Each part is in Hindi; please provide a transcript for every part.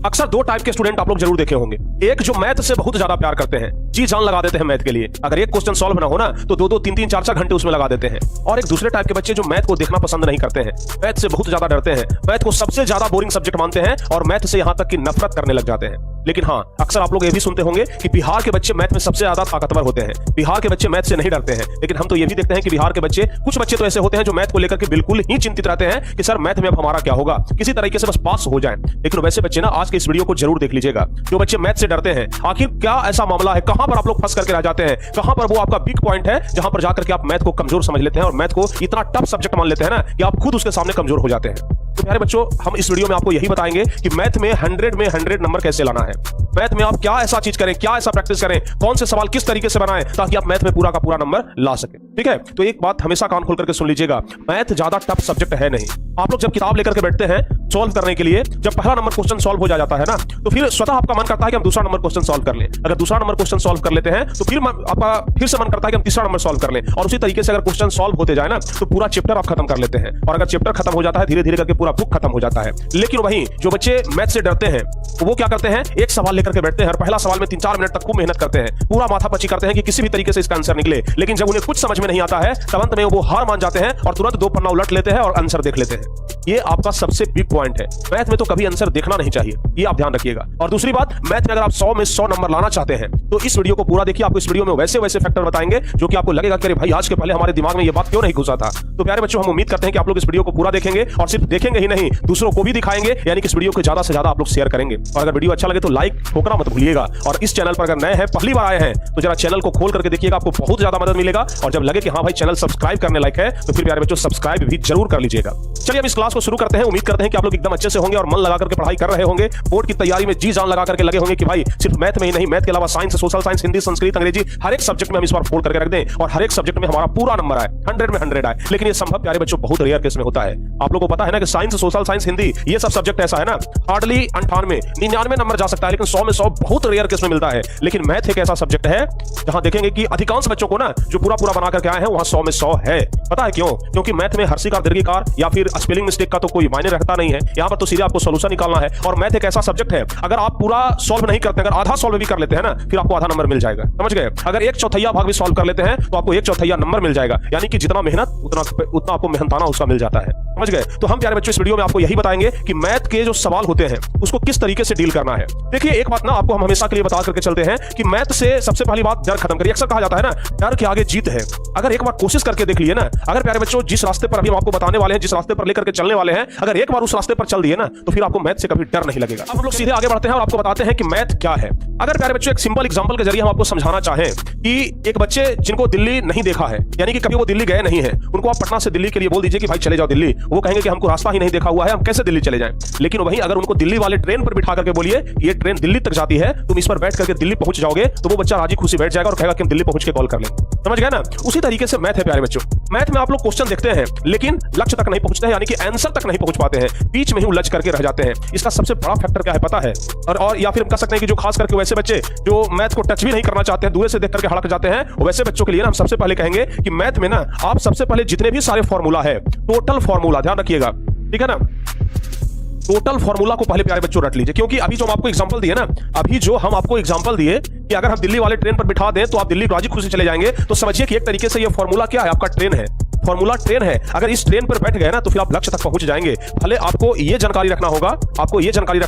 अक्सर दो टाइप के स्टूडेंट आप लोग जरूर देखे होंगे। एक जो मैथ से बहुत ज्यादा प्यार करते हैं, जी जान लगा देते हैं मैथ के लिए, अगर एक क्वेश्चन सॉल्व ना हो ना तो 2-2, 3-3, 4-4 घंटे उसमें लगा देते हैं। और एक दूसरे टाइप के बच्चे जो मैथ को देखना पसंद नहीं करते हैं, मैथ से बहुत ज्यादा डरते हैं, मैथ को सबसे ज्यादा बोरिंग सब्जेक्ट मानते हैं और मैथ से यहां तक कि नफरत करने लग जाते हैं। लेकिन हाँ, अक्सर आप लोग ये भी सुनते होंगे कि बिहार के बच्चे मैथ में सबसे ज्यादा ताकतवर होते हैं, बिहार के बच्चे मैथ से नहीं डरते हैं। लेकिन हम तो ये भी देखते हैं कि बिहार के बच्चे, कुछ बच्चे तो ऐसे होते हैं जो मैथ को लेकर के बिल्कुल ही चिंतित रहते हैं कि सर मैथ में अब हमारा क्या होगा, किसी तरीके से बस पास हो जाए। लेकिन वैसे बच्चे ना आज के इस वीडियो को जरूर देख लीजिएगा, जो बच्चे मैथ से डरते हैं। आखिर क्या ऐसा मामला है, कहां पर आप लोग फंस करके रह जाते हैं, कहां पर वो आपका वीक पॉइंट है जहां पर जाकर के आप मैथ को कमजोर समझ लेते हैं और मैथ को इतना टफ सब्जेक्ट मान लेते हैं ना कि आप खुद उसके सामने कमजोर हो जाते हैं। तो प्यारे बच्चों, हम इस वीडियो में आपको यही बताएंगे कि मैथ में 100 में 100 नंबर कैसे लाना है, मैथ में आप क्या ऐसा चीज करें, क्या ऐसा प्रैक्टिस करें, कौन से सवाल किस तरीके से बनाएं ताकि आप मैथ में पूरा का पूरा नंबर ला सके। ठीक है, तो एक बात हमेशा कान खोल करके सुन लीजिएगा, मैथ ज्यादा टफ सब्जेक्ट है नहीं। आप लोग जब किताब लेकर के बैठते हैं सॉल्व करने के लिए, जब पहला नंबर क्वेश्चन सॉल्व हो जाता है ना, तो फिर स्वतः आपका मन करता है कि हम दूसरा नंबर क्वेश्चन सॉल्व कर लें। अगर दूसरा नंबर क्वेश्चन सॉल्व कर लेते हैं तो फिर आपका फिर से मन करता है कि हम तीसरा नंबर सॉल्व कर लें। और उसी तरीके से अगर क्वेश्चन सॉल्व होते जाए ना तो पूरा चैप्टर आप खत्म कर लेते हैं। और अगर चैप्टर खत्म हो जाता है, धीरे धीरे करके पूरा बुक खत्म हो जाता है। लेकिन वहीं जो बच्चे मैथ से डरते हैं वो क्या करते हैं, एक सवाल लेकर के बैठते हैं और पहला सवाल में 3-4 मिनट तक खूब मेहनत करते हैं, पूरा माथापच्ची करते हैं कि किसी भी तरीके से इसका आंसर निकले। लेकिन जब उन्हें कुछ समझ में नहीं आता है तब अंत में वो हार मान जाते हैं और तुरंत 2 पन्ना उलट लेते हैं और आंसर देख लेते हैं। ये आपका सबसे बिग पॉइंट है। मैथ में तो कभी आंसर देखना नहीं चाहिए, ये आप ध्यान रखिएगा। और दूसरी बात, मैथ में अगर आप 100 में 100 नंबर लाना चाहते हैं तो इस वीडियो को पूरा देखिए। आपको इस वीडियो में वैसे वैसे फैक्टर बताएंगे जो कि आपको लगेगा कि अरे भाई आज के पहले हमारे दिमाग में ये बात क्यों नहीं घुसा था। तो प्यारे बच्चों, हम उम्मीद करते हैं कि आप लोग इस वीडियो को पूरा देखेंगे और सिर्फ देखेंगे ही नहीं, दूसरों को भी दिखाएंगे, यानी कि इस वीडियो को ज्यादा से ज्यादा आप लोग शेयर करेंगे। और अगर वीडियो अच्छा लगे तो लाइक ठोकना मत भूलिएगा। और इस चैनल पर अगर नए हैं, पहली बार आए हैं, तो जरा चैनल को खोल करके देखिएगा, आपको बहुत ज्यादा मदद मिलेगा। और जब लगे कि हाँ भाई चैनल सब्सक्राइब करने लायक है तो फिर प्यारे बच्चों सब्सक्राइब भी जरूर कर लीजिएगा। चलिए अब इस क्लास को शुरू करते हैं। उम्मीद करते हैं कि आप लोग एकदम अच्छे से होंगे और मन लगा करके पढ़ाई कर रहे होंगे, बोर्ड की तैयारी में जी जान लगा करके लगे होंगे कि भाई सिर्फ मैथ में ही नहीं, मैथ के अलावा science, social science, Hindi, Sanskrit, अंग्रेजी, हर एक सब्जेक्ट में हम इस बार फोड़ करके रख दें और हर एक सब्जेक्ट में हमारा पूरा नंबर आए, 100 में 100 आए। लेकिन ये संभव प्यारे बच्चों बहुत रेयर केस में होता है। आप लोगों को पता है ना कि साइंस, सोशल साइंस, हिंदी, ये सब सब्जेक्ट ऐसा है ना, हार्डली 98, 99 नंबर जा सकता है, लेकिन 100 में 100 बहुत रेयर केस में मिलता है। लेकिन मैथ एक ऐसा सब्जेक्ट है जहां देखेंगे कि अधिकांश बच्चों को ना जो पूरा पूरा बना करके आए हैं वहां 100 में 100 है। पता है क्यों? क्योंकि मैथ में हर्षिकार, दीर्घिकार या फिर स्पेलिंग मिस्टेक का तो कोई मायने रखता नहीं है। यहां पर तो सीधे आपको सॉल्यूशन निकालना है। और मैथ एक ऐसा सब्जेक्ट है, अगर आप पूरा सॉल्व नहीं करते, अगर आधा सॉल्व भी कर लेते हैं ना, फिर आपको आधा नंबर मिल जाएगा। समझ गए? अगर 1/4 भाग भी सॉल्व कर लेते हैं तो आपको 1/4 नंबर मिल जाएगा। यानी कि जितना मेहनत उतना आपको मेहनताना उसका मिल जाता है। समझ गए? तो हम प्यारे बच्चों इस वीडियो में आपको यही बताएंगे कि मैथ के जो सवाल होते हैं उसको किस तरीके से डील करना है। देखिए, एक बात ना आपको हम हमेशा के लिए बता करके चलते हैं कि मैथ से सबसे पहली बात डर खत्म करिए। अक्सर कहा जाता है ना, डर के आगे जीत है। अगर एक बार कोशिश करके देख लिए ना, अगर प्यारे बच्चों जिस रास्ते पर अभी हम आपको बताने वाले हैं, जिस रास्ते पर लेकर के चलने वाले हैं, अगर एक बार उस रास्ते पर चल दिए ना तो फिर आपको मैथ से कभी डर नहीं लगेगा। अब हम लोग सीधे आगे बढ़ते हैं और आपको बताते हैं कि मैथ क्या है। अगर प्यारे बच्चों एक सिंपल एग्जांपल के जरिए हम आपको समझाना चाहें कि एक बच्चे जिनको दिल्ली नहीं देखा है, यानी कि कभी वो दिल्ली गए नहीं है, उनको आप पटना से दिल्ली के लिए बोल दीजिए कि भाई चले जाओ दिल्ली, वो कहेंगे कि हमको रास्ता ही नहीं देखा हुआ है, हम कैसे दिल्ली चले जाएं। लेकिन वहीं अगर उनको दिल्ली वाले ट्रेन पर बिठा करके बोलिए कि ये ट्रेन दिल्ली तक जाती है, तुम इस पर बैठ करके दिल्ली पहुंच जाओगे, तो वो बच्चा राजी खुशी बैठ जाएगा और कहेगा कि हम दिल्ली पहुंच के कॉल कर लेंगे। समझ गए ना? उसी तरीके से मैथ है प्यारे बच्चों। मैथ में आप लोग क्वेश्चन देखते हैं लेकिन लक्ष्य तक नहीं पहुंचते हैं, यानी कि आंसर तक नहीं पहुंच पाते हैं, बीच में ही उलझ करके रह जाते हैं। इसका सबसे बड़ा फैक्टर क्या है पता है? और या फिर हम कह सकते हैं कि जो खास करके वैसे बच्चे जो मैथ को टच भी नहीं करना चाहते हैं, दूर से देख करके हड़क जाते हैं, वैसे बच्चों के लिए ना हम सबसे पहले कहेंगे कि मैथ में ना आप सबसे पहले जितने भी सारे फॉर्मूला है, टोटल फॉर्मूला ध्यान रखिएगा, ठीक है ना, टोटल फॉर्मूला को पहले प्यारे बच्चों रट लीजिए। क्योंकि अभी जो हम आपको एग्जांपल दिए ना, अभी जो हम आपको एग्जांपल दिए कि अगर हम दिल्ली वाले ट्रेन पर बिठा दें तो आप दिल्ली राजी खुशी चले जाएंगे, तो समझिए कि एक तरीके से ये फॉर्मूला क्या है, आपका ट्रेन है, फॉर्मूला ट्रेन है। अगर इस ट्रेन पर बैठ गए ना तो फिर आप लक्ष्य तक पहुंच जाएंगे। भले आपको ये जानकारी रखना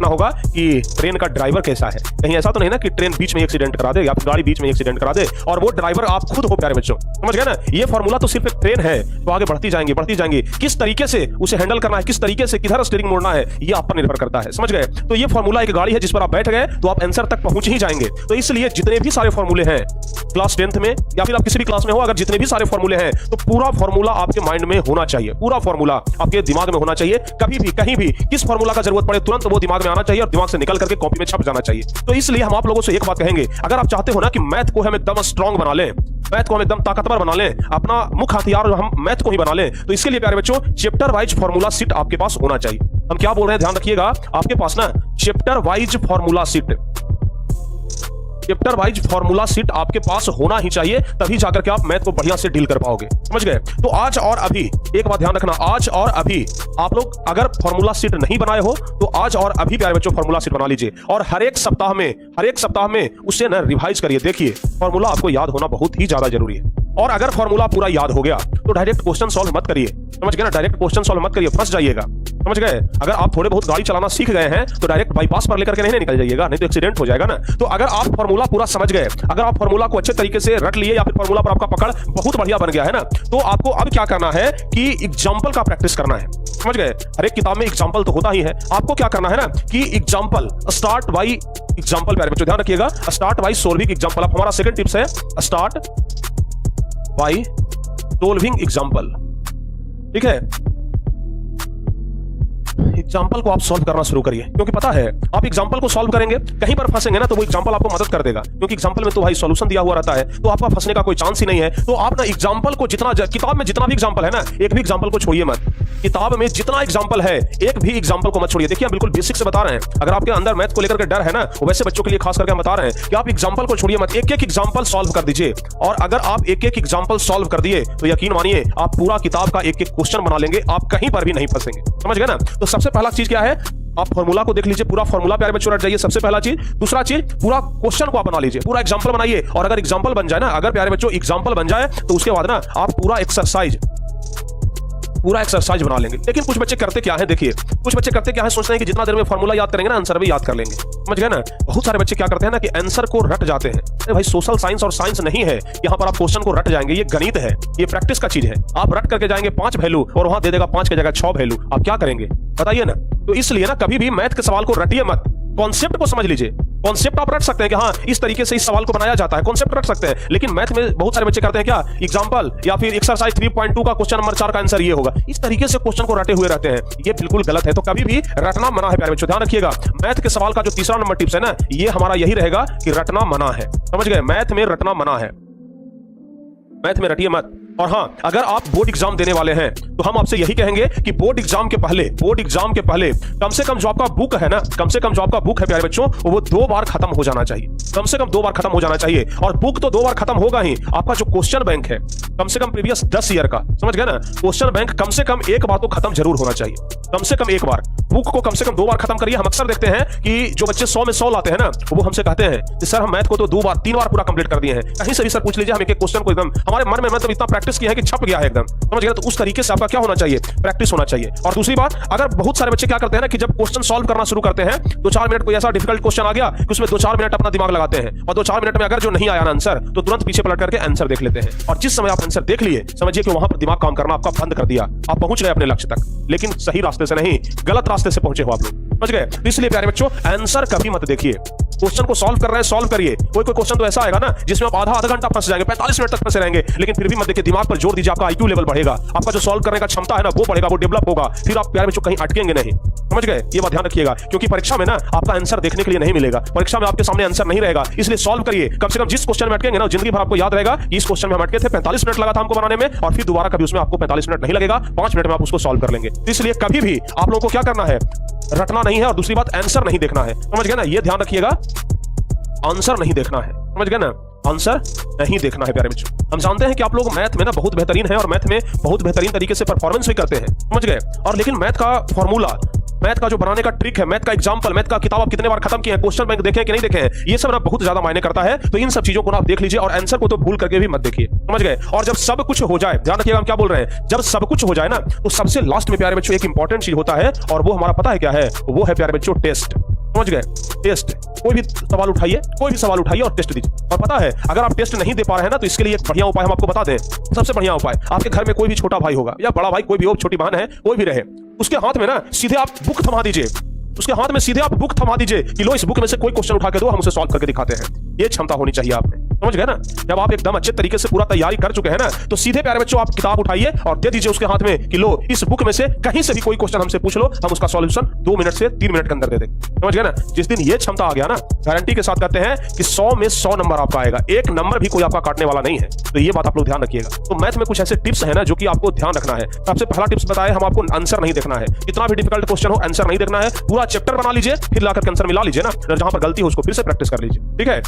होगा कि ट्रेन का ड्राइवर कैसा है। कहीं ऐसा तो नहीं ना कि ट्रेन बीच में एक्सीडेंट करा दे या फिर गाड़ी बीच में एक्सीडेंट करा दे और वो ड्राइवर आप खुद हो प्यारे बच्चों। समझ गए ना? ये फॉर्मूला तो सिर्फ एक ट्रेन है, तो आगे बढ़ती जाएंगी। किस तरीके से उसे हैंडल करना है, किस तरीके से किधर स्टीयरिंग मोड़ना है, ये आप पर निर्भर करता है। समझ गए? तो ये फॉर्मूला एक गाड़ी है जिस पर आप बैठ गए तो आप आंसर तक पहुंच ही जाएंगे। तो इसलिए जितने भी सारे फॉर्मूले हैं क्लास 10th में या फिर आप किसी भी क्लास में हो, अगर जितने भी सारे फॉर्मूले हैं तो पूरा फॉर्मूला आपके माइंड में होना चाहिए, पूरा फॉर्मूला आपके दिमाग में होना चाहिए। कभी भी कहीं भी किस फॉर्मूला का जरूरत पड़े तुरंत वो दिमाग में आना चाहिए और दिमाग से निकल करके कॉपी में छप जाना चाहिए। तो इसलिए हम आप लोगों से एक बात कहेंगे, अगर आप चाहते हो ना कि मैथ को हम एकदम स्ट्रांग बना लें, मैथ को हम एकदम ताकतवर बना लें, अपना मुख्य हथियार हम मैथ को ही बना लें, तो इसके लिए प्यारे बच्चों चैप्टर वाइज फॉर्मूला सीट आपके पास होना चाहिए। हम क्या बोल रहे हैं ध्यान रखिएगा, आपके पास ना chapter wise formula seat chapter wise formula seat आपके पास होना ही चाहिए, तभी जाकर के आप मैथ को बढ़िया से डील कर पाओगे। समझ गए? तो आज और अभी एक बात ध्यान रखना, आज और अभी आप लोग अगर फॉर्मूला सीट नहीं बनाए हो तो आज और अभी प्यारे बच्चों फॉर्मूला सीट बना लीजिए और हर एक सप्ताह में उसे ना रिवाइज करिए। देखिए फॉर्मूला आपको याद होना बहुत ही ज्यादा जरूरी है। और अगर फॉर्मूला पूरा याद हो गया तो डायरेक्ट क्वेश्चन सॉल्व मत करिए। समझ गए ना? डायरेक्ट क्वेश्चन सॉल्व मत करिए, फंस जाइएगा। समझ गए? अगर आप थोड़े बहुत गाड़ी चलाना सीख गए हैं तो डायरेक्ट बाईपास पर लेकर के नहीं निकल जाइएगा, नहीं तो एक्सीडेंट हो जाएगा ना। तो अगर आप फॉर्मूला पूरा समझ गए, अगर आप फॉर्मूला को अच्छे तरीके से रट लिए या फिर फॉर्मूला पर आपका पकड़ बहुत बढ़िया बन गया है ना, तो आपको अब क्या करना है कि एग्जाम्पल का प्रैक्टिस करना है। समझ गए? हर एक किताब में एग्जाम्पल तो होता ही है, आपको क्या करना है ना कि एग्जाम्पल स्टार्ट बाई एग्जाम्पल। प्यारे बच्चों ध्यान रखिएगा, स्टार्ट बाई सोल्विंग एग्जाम्पल। अब हमारा सेकंड टिप्स है स्टार्ट बाई सोल्विंग एग्जाम्पल। ठीक है? एग्जाम्पल को आप सॉल्व करना शुरू करिए, क्योंकि पता है आप एग्जाम्पल को सॉल्व करेंगे, कहीं पर फंसेंगे ना तो वो एग्जाम्पल आपको मदद कर देगा, क्योंकि एग्जाम्पल में तो भाई सॉल्यूशन दिया हुआ रहता है, तो आपका फंसने का कोई चांस ही नहीं है। तो आप ना एग्जाम्पल को जितना किताब में जितना भी एग्जाम्पल है ना, एक भी एग्जाम्पल को छोड़िए मत। किताब में जितना एग्जाम्पल है एक भी एग्जाम्पल को मत छोड़िए। देखिए बिल्कुल बेसिक से बता रहे हैं, अगर आपके अंदर मैथ को लेकर के डर है ना, वैसे बच्चों के लिए खास करके हम बता रहे हैं कि आप एग्जाम्पल को छोड़िए मत, एक एक एग्जाम्पल सॉल्व कर दीजिए। और अगर आप एक एक एग्जाम्पल सॉल्व कर दिए तो यकीन मानिए आप पूरा किताब का एक एक क्वेश्चन बना लेंगे, आप कहीं पर भी नहीं फंसेंगे। समझ गए ना? तो सबसे पहला चीज क्या है, आप फॉर्मूला को देख लीजिए, पूरा फॉर्मूला प्यारे बच्चों रट जाइए, सबसे पहला चीज। दूसरा चीज, पूरा क्वेश्चन को आप बना लीजिए, पूरा एग्जांपल बनाइए। और अगर एग्जांपल बन जाए ना, अगर प्यारे बच्चों एग्जांपल बन जाए तो उसके बाद ना आप पूरा एक्सरसाइज बना लेंगे। लेकिन कुछ बच्चे करते क्या है, देखिए कुछ बच्चे करते क्या है, सोचते हैं कि जितना देर में फॉर्मूला याद करेंगे ना आंसर भी याद कर लेंगे। समझ गए ना? बहुत सारे बच्चे क्या करते हैं ना कि आंसर को रट जाते हैं। अरे भाई सोशल साइंस और साइंस नहीं है यहाँ पर आप क्वेश्चन को रट जाएंगे, ये गणित है, ये प्रैक्टिस का चीज है। आप रट करके जाएंगे 5 वैल्यू और वहां दे देगा 5 की जगह 6 वैल्यू, आप क्या करेंगे बताइए ना? तो इसलिए ना कभी भी मैथ के सवाल को रटिए मत, कॉन्सेप्ट को समझ लीजिए। कॉन्सेप्ट आप रट सकते हैं कि हाँ इस तरीके से इस सवाल को बनाया जाता है, कॉन्सेप्ट रट सकते हैं। लेकिन मैथ में बहुत सारे बच्चे करते हैं क्या, एग्जांपल या फिर एक्सरसाइज 3.2 का क्वेश्चन नंबर 4 का आंसर ये होगा, इस तरीके से क्वेश्चन को रटे हुए रहते हैं। ये बिल्कुल गलत है। तो कभी भी रटना मना है प्यारे बच्चों, ध्यान रखिएगा। मैथ के सवाल का जो तीसरा नंबर टिप्स है ना, ये हमारा यही रहेगा कि रटना मना है। समझ गए? मैथ में रटना मना है, मैथ में रटिए मत। और हाँ, अगर आप बोर्ड एग्जाम देने वाले हैं तो हम आपसे यही कहेंगे कि बोर्ड एग्जाम के पहले कम से कम जो आपका बुक है ना, कम से कम जो आपका बुक है प्यारे बच्चों, वो 2 बार खत्म हो जाना चाहिए। कम से कम 2 बार खत्म हो जाना चाहिए। और बुक तो 2 बार खत्म होगा ही, आपका जो क्वेश्चन बैंक है कम से कम प्रीवियस 10 ईयर का, समझ गए ना, क्वेश्चन बैंक कम से कम एक बार तो खत्म जरूर होना चाहिए। कम से कम एक बार बुक को कम से कम 2 बार खत्म करिए। हम अक्सर देखते हैं कि जो बच्चे 100 में 100 लाते हैं ना, वो हमसे कहते हैं कि सर हम मैथ को तो 2 बार 3 बार पूरा कंप्लीट कर दिए हैं। कहीं से भी सर पूछ लीजिए, हम एक क्वेश्चन को एकदम हमारे मन में मतलब इतना प्रैक्टिस किया है कि छप गया है एकदम। समझ गए? तो उस तरीके से आपका क्या होना चाहिए, प्रैक्टिस होना चाहिए। और दूसरी बात, अगर बहुत सारे बच्चे क्या करते हैं ना कि जब क्वेश्चन सॉल्व करना शुरू करते हैं 2-4 मिनट कोई ऐसा डिफिकल्ट क्वेश्चन आ गया कि उसमें 2-4 मिनट अपना दिमाग लगाते हैं, और 2-4 मिनट में अगर जो नहीं आया ना आंसर तो तुरंत पीछे पलट करके आंसर देख लेते हैं। और जिस समय आप आंसर देख लिए, समझिए कि वहां पर दिमाग काम करना आपका बंद कर दिया, आप पहुंच गए अपने लक्ष्य तक, लेकिन सही रास्ते से नहीं, गलत रास्ते से पहुंचे हो आप लोग। समझ गए? इसलिए प्यारे बच्चों आंसर कभी मत देखिए, क्वेश्चन को सॉल्व कर रहे हैं सॉल्व करिए। कोई क्वेश्चन तो ऐसा आएगा ना जिसमें आप आधा घंटा फंस जाएंगे, 45 मिनट तक फंसे रहेंगे, लेकिन फिर भी मत देखिए, दिमाग पर जोर दीजिए, आपका IQ लेवल बढ़ेगा, आपका जो सॉल्व करने का क्षमता है ना वो बढ़ेगा, वो डेवलप होगा, फिर आप प्यारे बच्चों कहीं अटकेंगे नहीं। समझ गए? ये बात ध्यान रखिएगा, क्योंकि परीक्षा में ना आपका आंसर देखने के लिए नहीं मिलेगा, परीक्षा में आपके सामने आंसर नहीं रहेगा। इसलिए सॉल्व करिए, कम से कम जिस क्वेश्चन में अटकेंगे ना जिंदगी भर आपको याद रहेगा, इस क्वेश्चन में हम अटके थे, 45 मिनट लगा था हमको बनाने में, और फिर दोबारा कभी उसमें आपको 45 मिनट नहीं लगेगा, 5 मिनट में आप उसको सॉल्व कर लेंगे। इसलिए कभी भी आप लोगों को क्या करना है, रटना नहीं है। और दूसरी बात, आंसर नहीं देखना है। समझ गए ना? ये ध्यान रखिएगा, आंसर नहीं देखना है। समझ गए ना? आंसर नहीं देखना है प्यारे बच्चों। हम जानते हैं कि आप लोग मैथ में ना बहुत बेहतरीन हैं और मैथ में बहुत बेहतरीन तरीके से परफॉर्मेंस भी करते हैं। समझ गए? और लेकिन मैथ का फॉर्मूला, मैथ का जो बनाने का ट्रिक है, मैथ का एग्जांपल, मैथ का किताब आप कितने बार खत्म किए हैं, क्वेश्चन बैंक देखे कि नहीं देखे हैं, ये सब ना बहुत ज्यादा मायने करता है। तो इन सब चीजों को ना आप देख लीजिए, और आंसर को तो भूल करके भी मत देखिए। समझ गए? और जब सब कुछ हो जाए, ध्यान रखिएगा हम क्या बोल रहे हैं, जब सब कुछ हो जाए ना तो सबसे लास्ट में प्यारे बच्चों एक इंपॉर्टेंट चीज होता है, और वो हमारा पता है क्या है, वो है प्यारे बच्चों टेस्ट। समझ गए? टेस्ट। कोई भी सवाल उठाइए, कोई भी सवाल उठाइए और टेस्ट दीजिए। और पता है अगर आप टेस्ट नहीं दे पा रहे हैं ना तो इसके लिए एक बढ़िया उपाय हम आपको बता दें। सबसे बढ़िया उपाय, आपके घर में कोई भी छोटा भाई होगा या बड़ा भाई, कोई भी हो, छोटी बहन है, कोई भी रहे, उसके हाथ में ना सीधे आप बुक थमा दीजिए, उसके हाथ में सीधे आप बुक थमा दीजिए कि लो इस बुक में से कोई क्वेश्चन उठा के दो, हम उसे सॉल्व करके दिखाते हैं। ये क्षमता होनी चाहिए आप में। समझ गए ना? जब आप एकदम अच्छे तरीके से पूरा तैयारी कर चुके हैं ना तो सीधे प्यारे बच्चों आप किताब उठाइए और दे दीजिए उसके हाथ में कि लो इस बुक में से कहीं से भी कोई क्वेश्चन हमसे पूछ लो, हम उसका सॉल्यूशन 2 मिनट से 3 मिनट के अंदर दे देंगे। समझ गए ना? जिस दिन ये क्षमता आ गया ना, गारंटी के साथ कहते हैं कि 100 में 100 नंबर आपका आएगा, एक नंबर भी कोई आपका काटने वाला नहीं है। तो ये बात आप लोग ध्यान रखिएगा। तो मैथ में कुछ ऐसे टिप्स है ना जो कि आपको ध्यान रखना है। सबसे पहला टिप्स बताया हम आपको, आंसर नहीं देखना है। कितना भी डिफिकल्ट क्वेश्चन हो, आंसर नहीं देखना है। पूरा चैप्टर बना लीजिए, फिर लाकर आंसर मिला लीजिए ना, जहां पर गलती हो उसको फिर से प्रैक्टिस कर लीजिए। ठीक है?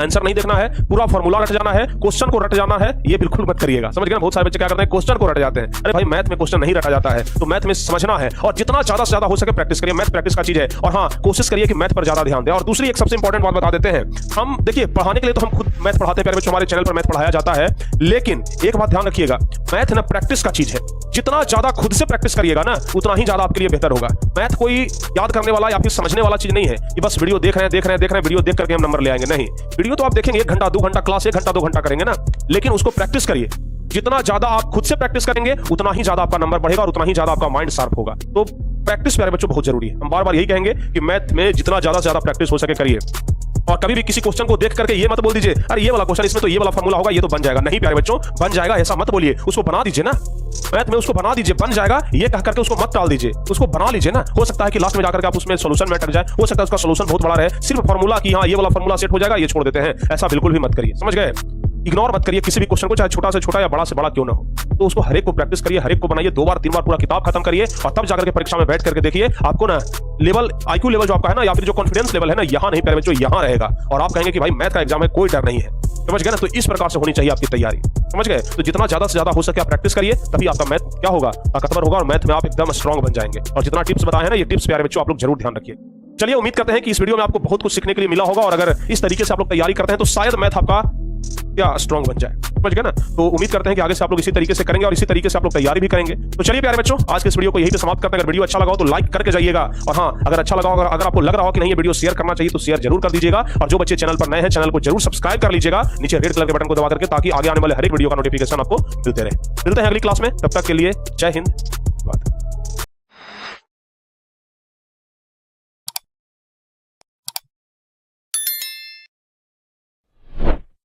आंसर नहीं देखना है, पूरा फॉर्मूला रट जाना है, क्वेश्चन को रट जाना है, ये बिल्कुल मत करिएगा। समझ गए ना? बहुत सारे बच्चे क्या करते हैं, क्वेश्चन को रट जाते हैं। अरे भाई मैथ में क्वेश्चन नहीं रटा जाता है, तो मैथ में समझना है और जितना ज्यादा से ज्यादा हो सके प्रैक्टिस करिए। मैथ प्रैक्टिस का चीज है और हाँ, कोशिश करिए कि मैथ पर ज्यादा ध्यान दें। और दूसरी एक सबसे इंपॉर्टेंट बात बता देते हैं, हम देखिए पढ़ाने के लिए तो हम खुद मैथ पढ़ाते हैं प्यारे बच्चों, हमारे चैनल पर मैथ पढ़ाया जाता है, लेकिन एक बात ध्यान रखिएगा, मैथ ना प्रैक्टिस का चीज है। जितना ज्यादा खुद से प्रैक्टिस करिएगा ना, उतना ही ज्यादा आपके लिए बेहतर होगा। मैथ कोई याद करने वाला या फिर समझने वाला चीज नहीं है कि बस वीडियो देख रहे हैं वीडियो देख करके हम नंबर ले आएंगे। नहीं, वीडियो तो आप देखेंगे 1 घंटा 2 घंटा, क्लास 1 घंटा 2 घंटा करेंगे ना, लेकिन उसको प्रैक्टिस करिए। जितना ज्यादा आप खुद से प्रैक्टिस करेंगे, उतना ही ज्यादा आपका नंबर बढ़ेगा और उतना ही ज्यादा आपका माइंड शार्प होगा। तो प्रैक्टिस प्यारे बच्चों बहुत जरूरी है। हम बार बार यही कहेंगे कि मैथ में जितना ज्यादा से ज्यादा प्रैक्टिस हो सके करिए। और कभी भी किसी क्वेश्चन को देख करके ये मत बोल दीजिए अरे ये वाला क्वेश्चन, इसमें तो ये वाला फॉर्मूला होगा, ये तो बन जाएगा। नहीं प्यारे बच्चों, बन जाएगा ऐसा मत बोलिए, उसको बना दीजिए ना। मैथ में उसको बना दीजिए, बन जाएगा ये कह करके उसको मत टाल दीजिए, उसको बना लीजिए ना। हो सकता है कि लास्ट में जाकर के आप उसमें सोल्यूशन में अटक जाए, हो सकता है उसका सोल्यूशन बहुत बड़ा रहे, सिर्फ फॉर्मूला कि हाँ ये वाला फॉर्मूला सेट हो जाएगा, ये छोड़ देते हैं। ऐसा बिल्कुल भी मत करिए, समझ गए? इग्नोर मत करिए किसी भी क्वेश्चन को, चाहे छोटा से छोटा या बड़ा से बड़ा क्यों ना हो। तो उसको हर एक को प्रैक्टिस करिए, हर एक को बनाइए, 2 बार 3 बार पूरा किताब खत्म करिए और तब जाकर के परीक्षा में बैठ करके देखिए आपको ना लेवल, आईक्यू लेवल जो आपका है ना, या फिर जो कॉन्फिडेंस लेवल है ना, यहाँ नहीं प्यारे बच्चों, यहाँ रहेगा और आप कहेंगे कि भाई मैथ का एग्जाम है, कोई डर नहीं है। समझ गए ना? तो इस प्रकार से होनी चाहिए आपकी तैयारी। समझ गए? तो जितना ज्यादा से ज्यादा हो सके आप प्रैक्टिस करिए, तभी आपका मैथ क्या होगा, ताकतवर होगा और मैथ में आप एकदम स्ट्रांग बन जाएंगे। और जितना टिप्स बताए हैं ना, ये टिप्स प्यारे बच्चों आप लोग जरूर ध्यान रखिए। चलिए, उम्मीद करते हैं कि इस वीडियो में आपको बहुत कुछ सीखने के लिए मिला होगा और अगर इस तरीके से आप लोग तैयारी करते हैं तो शायद मैथ आपका क्या स्ट्रांग बन जाए। समझ गए ना? तो उम्मीद करते हैं कि आगे से आप लोग इसी तरीके से करेंगे और इसी तरीके से आप लोग तैयारी भी करेंगे। तो चलिए प्यारे बच्चों, आज के इस वीडियो को यहीं पे समाप्त करते हैं। अगर वीडियो अच्छा लगा हो तो लाइक करके जाइएगा और हाँ, अगर अच्छा लगा हो, अगर आपको लग रहा हो कि नहीं ये वीडियो शेयर करना चाहिए तो शेयर जरूर कर दीजिएगा। और जो बच्चे चैनल पर नए हैं, चैनल को जरूर सब्सक्राइब कर लीजिएगा नीचे रेड कलर के बटन को दबा करके, ताकि आगे आने वाले हर एक वीडियो का नोटिफिकेशन आपको मिलते रहे। मिलते हैं अगली क्लास में, तब तक के लिए जय हिंद।